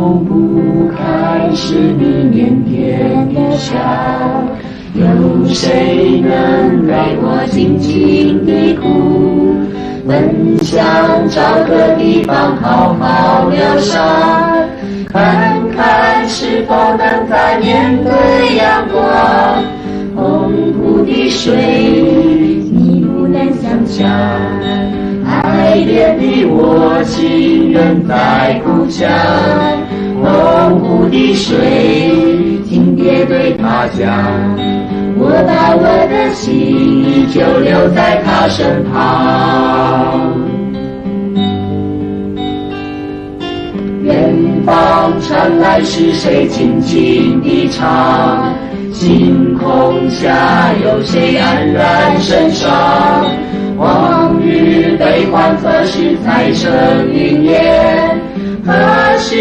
从不看是你腼腆的笑，有谁能陪我静静地哭？本想找个地方好好疗伤，看看是否能再面对阳光。洪湖的水，你不能想象，爱恋的我情人在故乡。洪湖的水，请别对他讲，我把我的心依旧留在他身旁。远方传来是谁轻轻地唱，星空下有谁黯然神伤？往日悲欢何时才成云烟？何时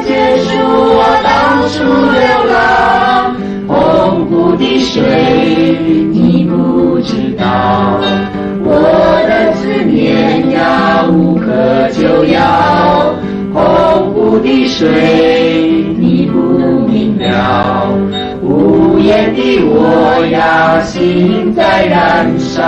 结束我当初流浪？洪湖的水，你不知道，我的思念呀无可救药。洪湖的水，你不明了，无言的我呀，心在燃烧。